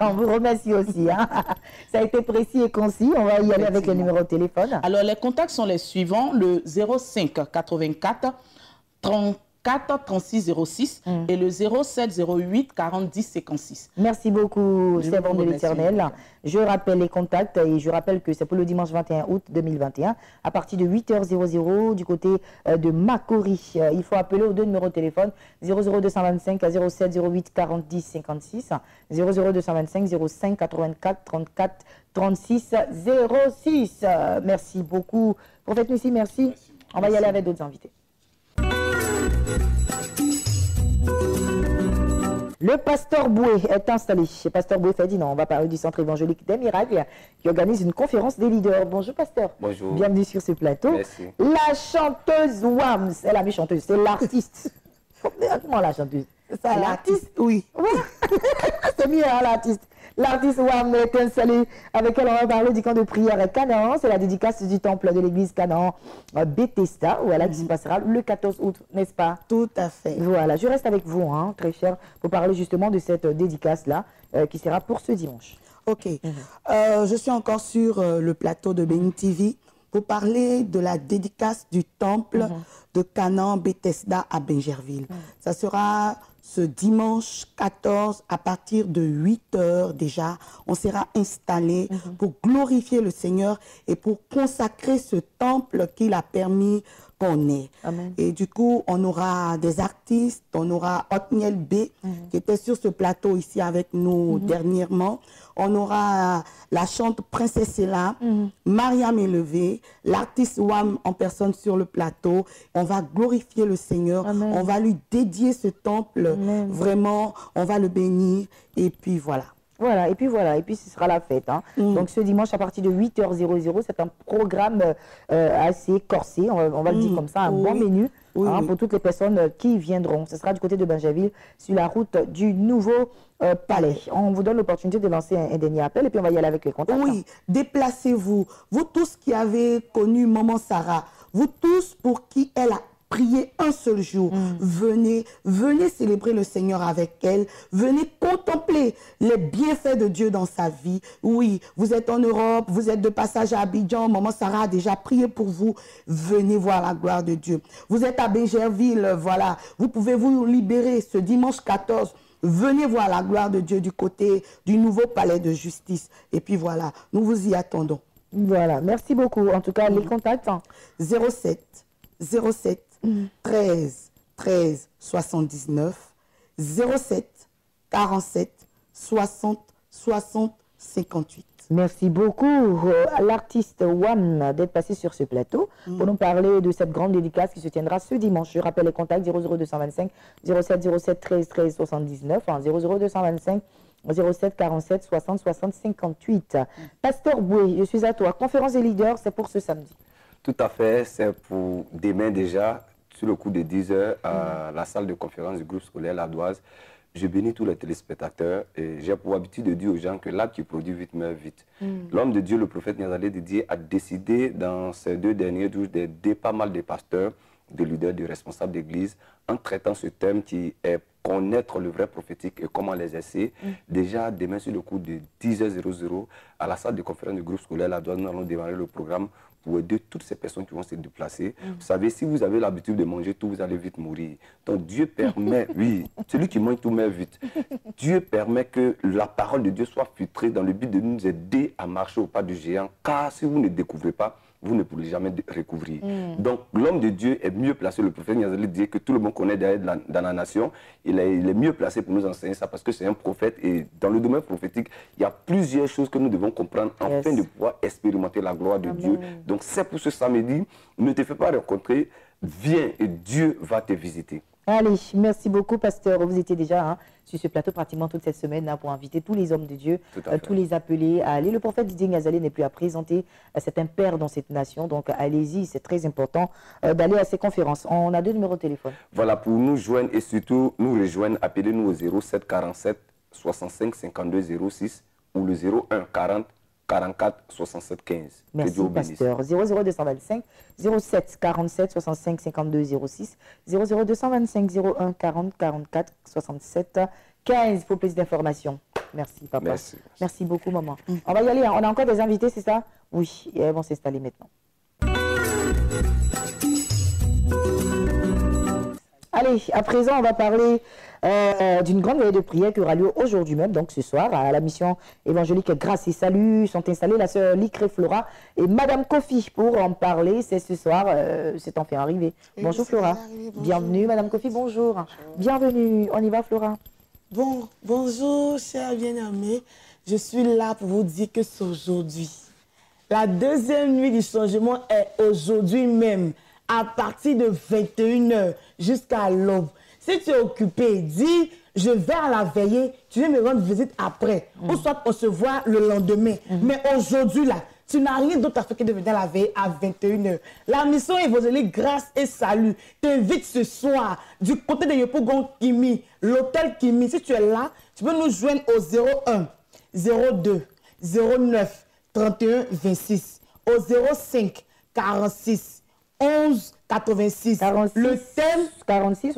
S1: On vous remercie aussi. Hein. Ça a été précis et concis. On va y aller avec le numéro de téléphone.
S9: Alors, les contacts sont les suivants. Le 05 84 34 36 06 et le 07 08 40 10 56.
S1: Merci beaucoup, servant de l'Éternel. Je rappelle les contacts et je rappelle que c'est pour le dimanche 21 août 2021 à partir de 8h00 du côté de Marcory. Il faut appeler aux deux numéros de téléphone 00225 à 07 08 40 10 56, 00225 05 84 34 36 06. Merci beaucoup. Prophète Nussi, merci. On va y aller avec d'autres invités. Le pasteur Boué est installé. Pasteur Boué Ferdinand, on va parler du Centre évangélique des miracles qui organise une conférence des leaders. Bonjour pasteur.
S10: Bonjour.
S1: Bienvenue sur ce plateau.
S10: Merci.
S1: La chanteuse Wam, c'est la chanteuse, c'est l'artiste. Comment la chanteuse? C'est ça, l'artiste? Oui. C'est mieux, hein, l'artiste. L'artiste Wam est installé, avec elle on va parler du camp de prière Canaan. C'est la dédicace du temple de l'église Canaan Bethesda, voilà, qui se passera le 14 août, n'est-ce pas?
S6: Tout à fait.
S1: Voilà, je reste avec vous, hein, très cher, pour parler justement de cette dédicace-là, qui sera pour ce dimanche.
S6: Ok. Je suis encore sur le plateau de Béni TV pour parler de la dédicace du temple de Canaan Bethesda à Bingerville. Ça sera ce dimanche 14 à partir de 8h déjà. On sera installé pour glorifier le Seigneur et pour consacrer ce temple qu'il a permis qu'on ait.
S1: Amen.
S6: Et du coup, on aura des artistes, on aura Otniel B qui était sur ce plateau ici avec nous dernièrement. On aura la chante Princesse Ella, Mariam Élevé, l'artiste Wam en personne sur le plateau. On va glorifier le Seigneur, on va lui dédier ce temple. Vraiment, on va le bénir et puis voilà.
S1: Voilà, et puis ce sera la fête. Hein. Donc ce dimanche à partir de 8h00, c'est un programme assez corsé, on va le dire comme ça, un bon menu pour toutes les personnes qui viendront. Ce sera du côté de Bingerville, sur la route du Nouveau Palais. On vous donne l'opportunité de lancer un dernier appel et puis on va y aller avec les contacts.
S6: Oui, déplacez-vous. Vous tous qui avez connu Maman Sarah, vous tous pour qui elle a prier un seul jour. Venez célébrer le Seigneur avec elle. Venez contempler les bienfaits de Dieu dans sa vie. Oui, vous êtes en Europe, vous êtes de passage à Abidjan. Maman Sarah a déjà prié pour vous. Venez voir la gloire de Dieu. Vous êtes à Bingerville, voilà. Vous pouvez vous libérer ce dimanche 14. Venez voir la gloire de Dieu du côté du Nouveau Palais de Justice. Et puis voilà, nous vous y attendons.
S1: Voilà, merci beaucoup. En tout cas, les contacts.
S6: 07 13 13 79 07 47 60 60 58.
S1: Merci beaucoup à l'artiste Wam d'être passé sur ce plateau pour nous parler de cette grande dédicace qui se tiendra ce dimanche. Je rappelle les contacts 00225 07 13 13 79, 00225 07 47 60 60 58. Pasteur Boué, je suis à toi. Conférence des leaders, c'est pour ce samedi.
S10: Tout à fait, c'est pour demain déjà, sur le coup de 10h, à la salle de conférence du groupe scolaire Ladoise. je bénis tous les téléspectateurs et j'ai pour habitude de dire aux gens que l'arbre qui produit vite meurt vite. L'homme de Dieu, le prophète Niazalé Didier, a décidé dans ces 2 derniers jours d'aider pas mal de pasteurs, de leaders, de responsables d'église en traitant ce thème qui est connaître le vrai prophétique et comment l'exercer. Déjà, demain, sur le coup de 10h00, à la salle de conférence du groupe scolaire, là, nous allons démarrer le programme pour aider toutes ces personnes qui vont se déplacer. Vous savez, si vous avez l'habitude de manger tout, vous allez vite mourir. Donc Dieu permet, oui, celui qui mange tout meurt vite. Dieu permet que la parole de Dieu soit filtrée dans le but de nous aider à marcher au pas du géant. Car si vous ne découvrez pas, vous ne pourrez jamais recouvrir. Donc, l'homme de Dieu est mieux placé, le prophète Niazalé dit que tout le monde connaît dans la nation, il est mieux placé pour nous enseigner ça parce que c'est un prophète et dans le domaine prophétique, il y a plusieurs choses que nous devons comprendre afin de pouvoir expérimenter la gloire de Dieu. Donc, c'est pour ce samedi, ne te fais pas rencontrer, viens et Dieu va te visiter.
S1: Allez, merci beaucoup, pasteur. Vous étiez déjà sur ce plateau pratiquement toute cette semaine pour inviter tous les hommes de Dieu, tous les appeler à aller. Le prophète Didier Niazalé n'est plus à présenter. C'est un père dans cette nation. Donc, allez-y, c'est très important d'aller à ces conférences. On a 2 numéros de téléphone.
S10: Voilà, pour nous joindre et surtout nous rejoindre, appelez-nous au 07 47 65 52 06 ou le 01 40 44 67 15.
S1: Merci, pasteur. 00225 07 47 65 52 06 00225 01 40 44 67 15 pour plus d'informations. Merci, papa.
S10: Merci.
S1: Merci beaucoup, maman. On va y aller. On a encore des invités, c'est ça? Oui, et elles vont s'installer maintenant. Allez, à présent, on va parler d'une grande veillée de prière qui aura lieu aujourd'hui même, donc ce soir, à la mission évangélique Grâce et Salut. Sont installées la sœur Licré Flora et Madame Kofi pour en parler. C'est ce soir, c'est enfin arrivé. Bonjour Flora. Bienvenue Madame Kofi, bonjour. Bienvenue, on y va Flora.
S11: Bon, bonjour chers bien-aimés. Je suis là pour vous dire que c'est aujourd'hui. La deuxième nuit du changement est aujourd'hui même, à partir de 21h jusqu'à l'aube. Si tu es occupé, dis, je vais à la veillée, tu viens me rendre visite après. Ou soit on se voit le lendemain. Mais aujourd'hui, là, tu n'as rien d'autre à faire que de venir à la veillée à 21h. La mission évangélique Grâce et Salut t'invite ce soir du côté de Yopougon Kimi, l'hôtel Kimi. Si tu es là, tu peux nous joindre au 01 02 09 31 26, au 05 46 11 86. 46, le thème 46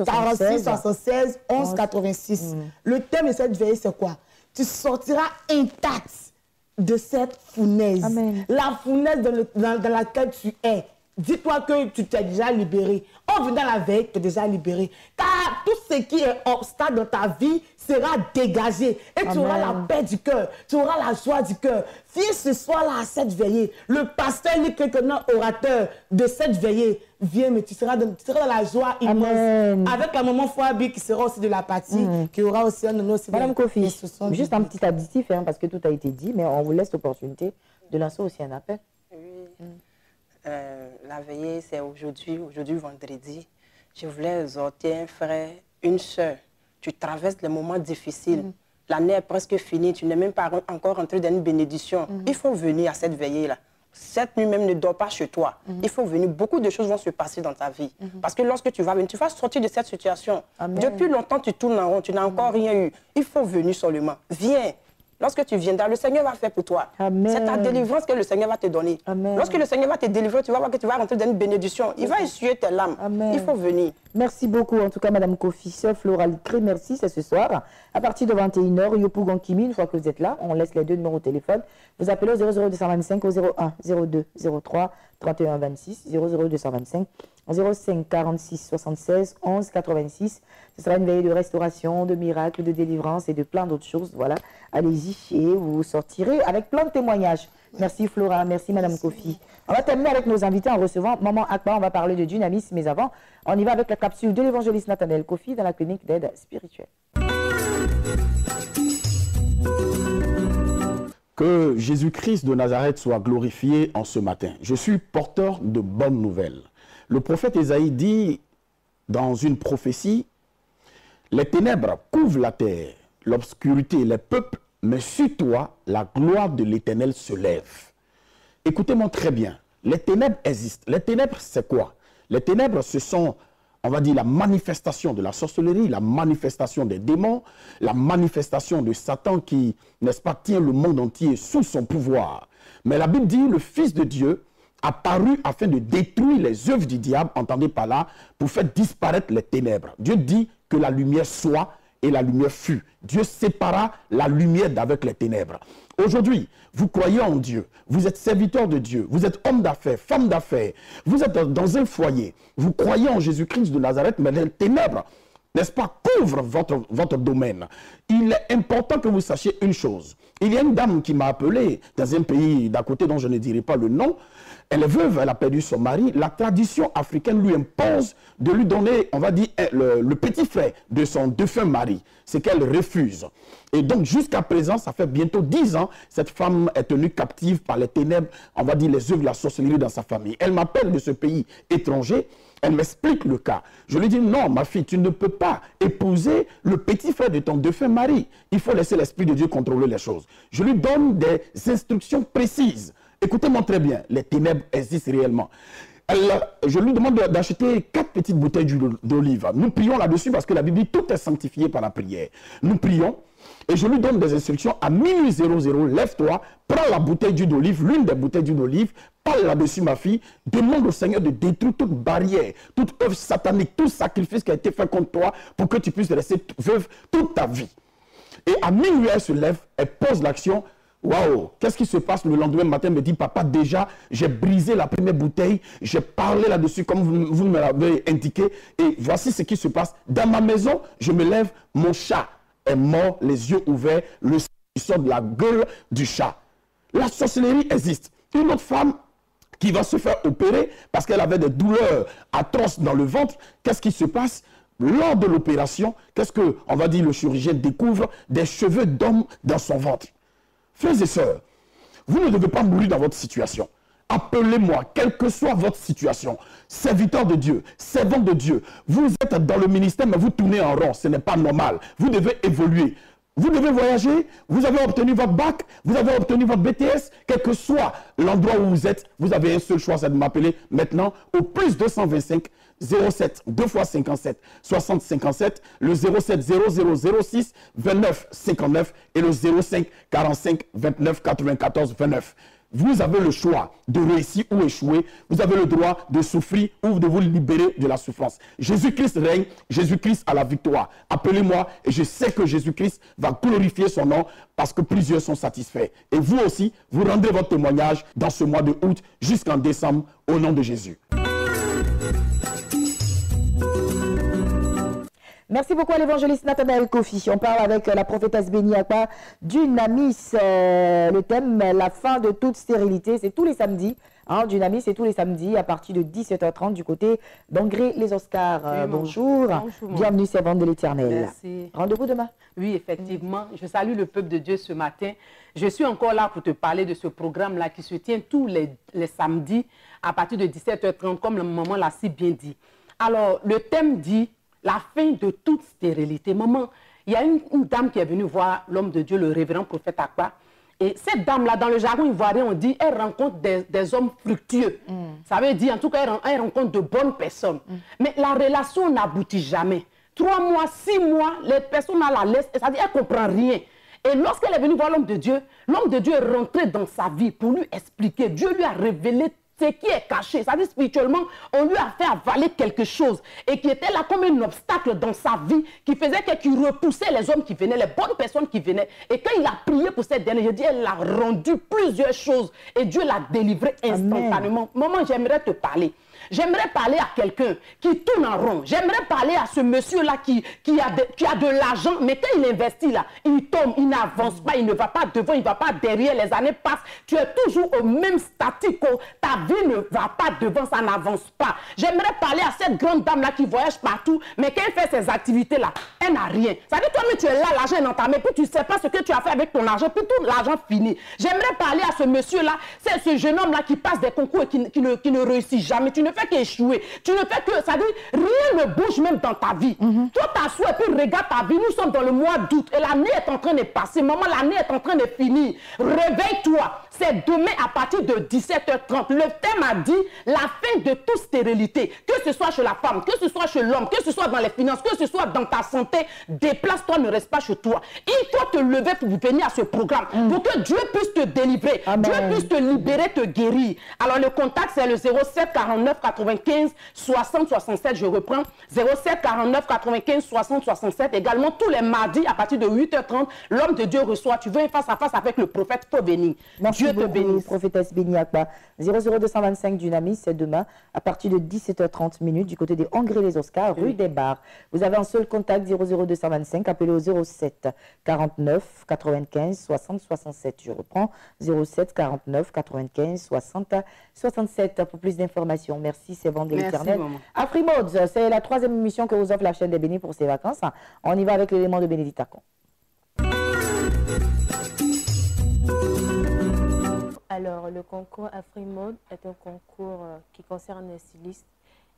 S11: 76 11 86. Le thème de cette veillée, c'est quoi? Tu sortiras intact de cette fournaise. Amen. La fournaise dans laquelle tu es. Dis-toi que tu t'es déjà libéré. On vient dans la veille, tu es déjà libéré. Car tout ce qui est obstacle dans ta vie sera dégagé. Et tu auras la paix du cœur. Tu auras la joie du cœur. Viens ce soir-là à cette veillée. Le pasteur est quelqu'un orateur de cette veillée. Viens, mais tu seras dans la joie immense. Amen. Avec la maman Fouabi qui sera aussi de la partie, qui aura aussi un nom aussi.
S1: Madame Kofi, juste un petit additif, parce que tout a été dit, mais on vous laisse l'opportunité de lancer aussi un appel.
S12: Oui. La veillée, c'est aujourd'hui vendredi. Je voulais exhorter un frère, une soeur. Tu traverses les moments difficiles. L'année est presque finie. Tu n'es même pas encore entré dans une bénédiction. Il faut venir à cette veillée-là. Cette nuit même, ne dors pas chez toi. Il faut venir. Beaucoup de choses vont se passer dans ta vie. Parce que lorsque tu vas venir, tu vas sortir de cette situation. Amen. Depuis longtemps, tu tournes en rond. Tu n'as encore rien eu. Il faut venir seulement. Viens. Lorsque tu viendras, le Seigneur va faire pour toi. C'est ta délivrance que le Seigneur va te donner. Amen. Lorsque le Seigneur va te délivrer, tu vas voir que tu vas rentrer dans une bénédiction. Il va essuyer tes larmes. Amen. Il faut venir.
S1: Merci beaucoup, en tout cas, Madame Kofi. Sœur Flora Licré, merci, c'est ce soir. À partir de 21h, Yopougon Kimi, une fois que vous êtes là, on laisse les 2 numéros de téléphone. Vous appelez au 00225 au 01 02 03 31 26, 00225 05 46 76 11 86. Ce sera une veillée de restauration, de miracles, de délivrance et de plein d'autres choses. Voilà, allez-y et vous sortirez avec plein de témoignages. Merci Flora, merci Madame Kofi. On va terminer avec nos invités en recevant Maman Akba. On va parler de dynamisme, mais avant, on y va avec la capsule de l'évangéliste Nathanaël Kofi dans la clinique d'aide spirituelle.
S7: Que Jésus-Christ de Nazareth soit glorifié en ce matin. Je suis porteur de bonnes nouvelles. Le prophète Ésaïe dit dans une prophétie, « Les ténèbres couvrent la terre, l'obscurité les peuples, mais sur toi, la gloire de l'Éternel se lève. » Écoutez-moi très bien, les ténèbres existent. Les ténèbres, c'est quoi? Les ténèbres, ce sont on va dire, la manifestation de la sorcellerie, la manifestation des démons, la manifestation de Satan qui, n'est-ce pas, tient le monde entier sous son pouvoir. Mais la Bible dit, le Fils de Dieu apparu afin de détruire les œuvres du diable, entendez par là, pour faire disparaître les ténèbres. Dieu dit que la lumière soit et la lumière fut. Dieu sépara la lumière d'avec les ténèbres. Aujourd'hui, vous croyez en Dieu, vous êtes serviteur de Dieu, vous êtes homme d'affaires, femme d'affaires, vous êtes dans un foyer, vous croyez en Jésus-Christ de Nazareth, mais les ténèbres, n'est-ce pas, couvrent votre domaine. Il est important que vous sachiez une chose. Il y a une dame qui m'a appelé dans un pays d'à côté dont je ne dirai pas le nom. Elle est veuve, elle a perdu son mari. La tradition africaine lui impose de lui donner, on va dire, le petit frère de son défunt mari. C'est qu'elle refuse. Et donc, jusqu'à présent, ça fait bientôt 10 ans, cette femme est tenue captive par les ténèbres, on va dire, les œuvres de la sorcellerie dans sa famille. Elle m'appelle de ce pays étranger. Elle m'explique le cas. Je lui dis, non, ma fille, tu ne peux pas épouser le petit frère de ton défunt mari. Il faut laisser l'Esprit de Dieu contrôler les choses. Je lui donne des instructions précises. Écoutez-moi très bien, les ténèbres existent réellement. Je lui demande d'acheter 4 petites bouteilles d'huile d'olive. Nous prions là-dessus parce que la Bible dit tout est sanctifié par la prière. Nous prions et je lui donne des instructions à minuit 00, lève-toi, prends la bouteille d'huile d'olive, l'une des bouteilles d'huile d'olive, parle là-dessus ma fille, demande au Seigneur de détruire toute barrière, toute œuvre satanique, tout sacrifice qui a été fait contre toi pour que tu puisses rester veuve toute ta vie. Et à minuit, elle se lève, elle pose l'action. Waouh, qu'est-ce qui se passe le lendemain matin? Elle me dit, papa, déjà, j'ai brisé la première bouteille, j'ai parlé là-dessus comme vous me l'avez indiqué, et voici ce qui se passe. Dans ma maison, je me lève, mon chat est mort, les yeux ouverts, le sang sort de la gueule du chat. La sorcellerie existe. Une autre femme qui va se faire opérer parce qu'elle avait des douleurs atroces dans le ventre, qu'est-ce qui se passe? Lors de l'opération, qu'est-ce que, on va dire, le chirurgien découvre? Des cheveux d'homme dans son ventre. Frères et sœurs, vous ne devez pas mourir dans votre situation. Appelez-moi, quelle que soit votre situation. Serviteur de Dieu, servant de Dieu. Vous êtes dans le ministère, mais vous tournez en rond. Ce n'est pas normal. Vous devez évoluer. Vous devez voyager. Vous avez obtenu votre bac. Vous avez obtenu votre BTS. Quel que soit l'endroit où vous êtes, vous avez un seul choix, c'est de m'appeler maintenant au plus 225 07 2 x 57 60 57, le 07 0006 29 59 et le 05 45 29 94 29. Vous avez le choix de réussir ou échouer. Vous avez le droit de souffrir ou de vous libérer de la souffrance. Jésus-Christ règne, Jésus-Christ a la victoire. Appelez-moi et je sais que Jésus-Christ va glorifier son nom parce que plusieurs sont satisfaits. Et vous aussi, vous rendrez votre témoignage dans ce mois de août jusqu'en décembre au nom de Jésus.
S1: Merci beaucoup à l'évangéliste Nathanaël Kofi. On parle avec la prophétesse Béni Akpa d'Unamis. Le thème, la fin de toute stérilité, c'est tous les samedis. Hein, Dunamis, c'est tous les samedis à partir de 17h30 du côté d'Angré-les-Oscars.
S13: Oui,
S1: bonjour, bienvenue servante de l'Éternel.
S13: Merci.
S1: Rendez-vous demain.
S13: Oui, effectivement. Je salue le peuple de Dieu ce matin. Je suis encore là pour te parler de ce programme-là qui se tient tous les samedis à partir de 17h30, comme le maman l'a si bien dit. Alors, le thème dit la fin de toute stérilité. Maman, il y a une dame qui est venue voir l'homme de Dieu, le révérend prophète Akpa. Et cette dame-là, dans le jargon ivoirien, on dit, elle rencontre des hommes fructueux. Ça veut dire, en tout cas, elle rencontre de bonnes personnes. Mais la relation n'aboutit jamais. 3 mois, 6 mois, les personnes la laissent, c'est-à-dire qu'elle ne comprend rien. Et lorsqu'elle est venue voir l'homme de Dieu est rentré dans sa vie pour lui expliquer. Dieu lui a révélé ce qui est caché, c'est-à-dire spirituellement, on lui a fait avaler quelque chose et qui était là comme un obstacle dans sa vie, qui faisait qu'il repoussait les hommes qui venaient, les bonnes personnes qui venaient. Et quand il a prié pour cette dernière, je dis, elle a rendu plusieurs choses et Dieu l'a délivré instantanément. Maman, j'aimerais te parler. J'aimerais parler à quelqu'un qui tourne en rond. J'aimerais parler à ce monsieur-là qui a de l'argent, mais quand il investit là, il tombe, il n'avance pas, il ne va pas devant, il ne va pas derrière, les années passent. Tu es toujours au même statique, ta vie ne va pas devant, ça n'avance pas. J'aimerais parler à cette grande dame-là qui voyage partout, mais quand elle fait ses activités-là, elle n'a rien. Ça veut dire, toi-même, tu es là, l'argent est dans ta main, puis tu ne sais pas ce que tu as fait avec ton argent, puis tout l'argent finit. J'aimerais parler à ce monsieur-là, c'est ce jeune homme-là qui passe des concours et qui ne réussit jamais. Tu ne fais qu'échouer. Tu ne fais que, ça dit, rien ne bouge même dans ta vie. Toi, t'assois et puis regarde ta vie. Nous sommes dans le mois d'août et l'année est en train de passer. Maman, l'année est en train de finir. Réveille-toi. C'est demain à partir de 17h30. Le thème a dit la fin de toute stérilité. Que ce soit chez la femme, que ce soit chez l'homme, que ce soit dans les finances, que ce soit dans ta santé, déplace-toi, ne reste pas chez toi. Il faut te lever pour venir à ce programme, pour que Dieu puisse te délivrer, Dieu puisse te libérer, te guérir. Alors le contact, c'est le 07 49 95 60 67. Je reprends. 07 49 95 60 67. Également, tous les mardis, à partir de 8h30, l'homme de Dieu reçoit. Tu veux un face à face avec le prophète, faut bénir. Dieu te bénisse.
S1: Prophétesse Béni Akba. 00225 Dynamis, c'est demain, à partir de 17h30 du côté des Hongrie-les-Oscars, rue des Bars. Vous avez un seul contact, 00225, appelez au 07 49 95 60 67. Je reprends, 07 49 95 60 67 pour plus d'informations. Merci, c'est bon de l'Éternel. Afrimode, c'est la 3e émission que vous offre la chaîne des Bénis pour ses vacances. On y va avec l'élément de Bénédicte Akon.
S14: Alors, le concours Afrimode est un concours qui concerne les stylistes,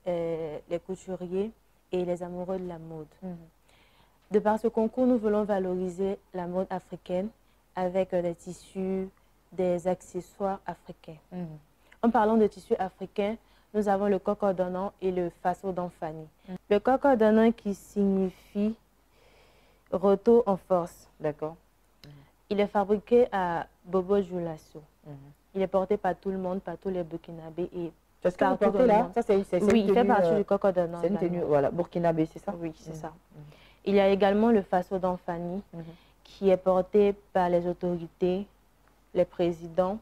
S14: les couturiers et les amoureux de la mode. De par ce concours, nous voulons valoriser la mode africaine avec des tissus, des accessoires africains. En parlant de tissus africains, nous avons le coq ordonnant et le faso d'Anfani. Le coq ordonnant qui signifie retour en force. D'accord. Il est fabriqué à Bobo Dioulasso. Il est porté par tout le monde, par tous les Burkinabés et
S1: c'est ce que vous portez là? Ça,
S14: oui, il fait partie du coq ordonnant.
S1: C'est une tenue, voilà, burkinabé, c'est ça?
S14: Oui, c'est ça. Il y a également le faso d'Anfani qui est porté par les autorités, les présidents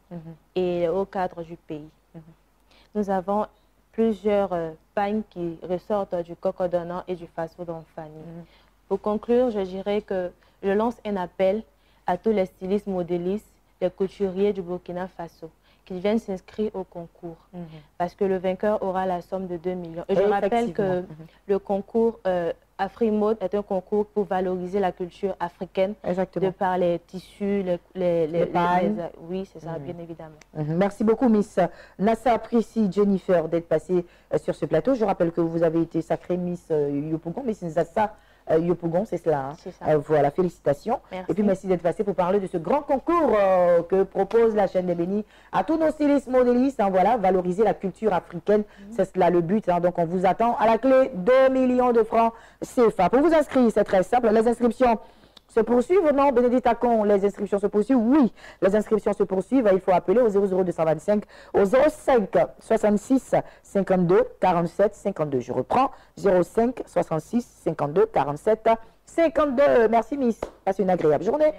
S14: et les hauts cadres du pays. Nous avons plusieurs pagnes qui ressortent du coq ordonnant et du faso d'Anfani. Pour conclure, je dirais que je lance un appel à tous les stylistes modélistes, les couturiers du Burkina Faso, qu'ils viennent s'inscrire au concours. Parce que le vainqueur aura la somme de 2 millions. Et je rappelle que le concours Afrimode est un concours pour valoriser la culture africaine. De par les tissus, les pagnes. Oui, c'est ça, bien évidemment.
S1: Merci beaucoup, Miss Nassa Prissy Jennifer, d'être passée sur ce plateau. Je rappelle que vous avez été sacrée Miss Yopougon, Miss Nassa Yopougon, c'est cela. Hein? Voilà, félicitations. Merci. Et puis merci d'être passé pour parler de ce grand concours que propose la chaîne des Bénis à tous nos stylistes modélistes. Hein, voilà, valoriser la culture africaine, c'est cela le but. Hein, donc on vous attend à la clé 2 millions de francs CFA. Pour vous inscrire, c'est très simple. Les inscriptions se poursuivent, non, Bénédicte Akon, les inscriptions se poursuivent? Oui, les inscriptions se poursuivent. Il faut appeler au 00225, au 05 66 52 47 52. Je reprends, 05 66 52 47 52. Merci, Miss. Passez une agréable journée.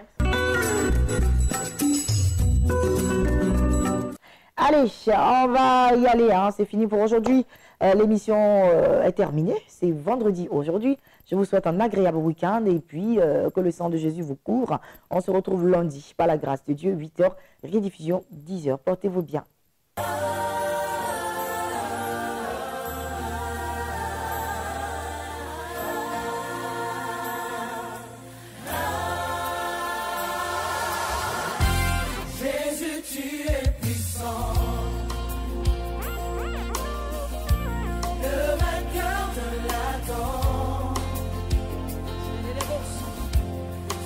S1: Allez, on va y aller. Hein. C'est fini pour aujourd'hui. L'émission est terminée. C'est vendredi aujourd'hui. Je vous souhaite un agréable week-end et puis que le sang de Jésus vous couvre. On se retrouve lundi, par la grâce de Dieu, 8h, rediffusion 10h. Portez-vous bien.
S3: Jésus, tu es puissant. Le vainqueur de l'Adam.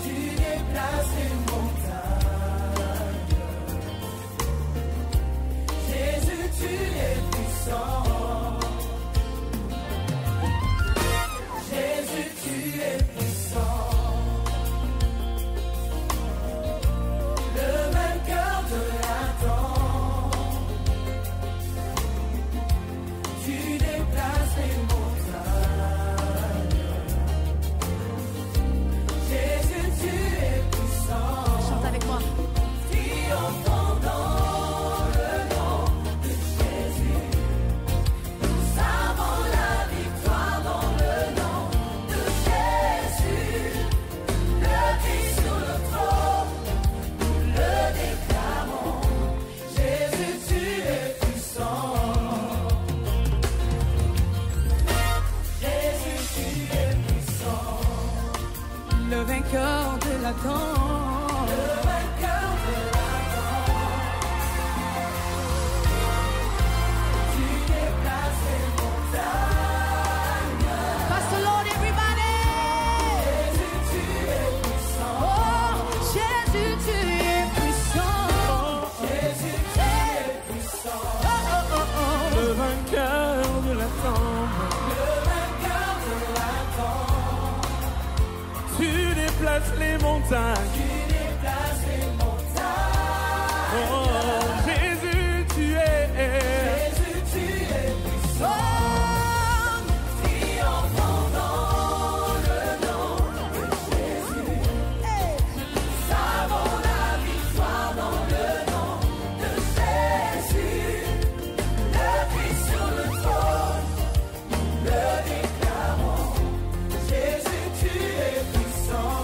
S3: Tu déplaces les montagnes. montagnes. Oh, Jésus, tu es puissant. Triomphant dans le nom de Jésus. Nous avons la victoire dans le nom de Jésus. Le Christ sur le trône, nous le déclarons. Jésus, tu es puissant.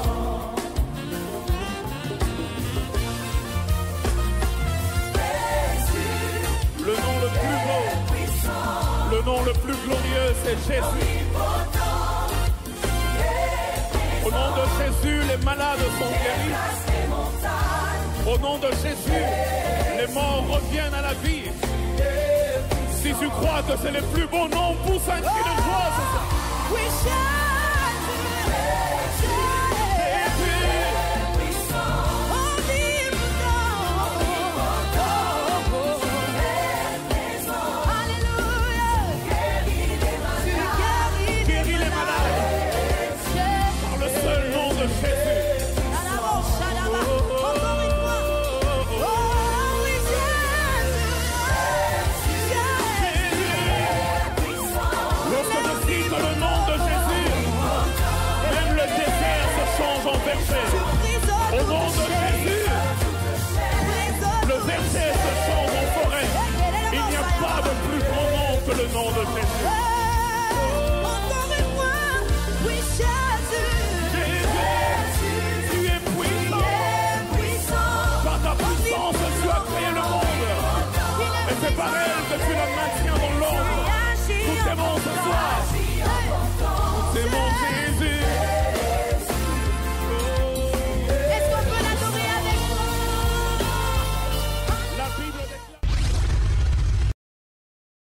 S3: Le nom le plus beau, le nom le plus glorieux, c'est Jésus. Au nom de Jésus, les malades sont guéris. Au nom de Jésus, les morts reviennent à la vie. Si tu crois que c'est le plus beau nom, pousse un cri de joie, c'est ça. Au nom de Jésus, le verset se chante en forêt. Il n'y a pas de plus grand nom que le nom de Jésus.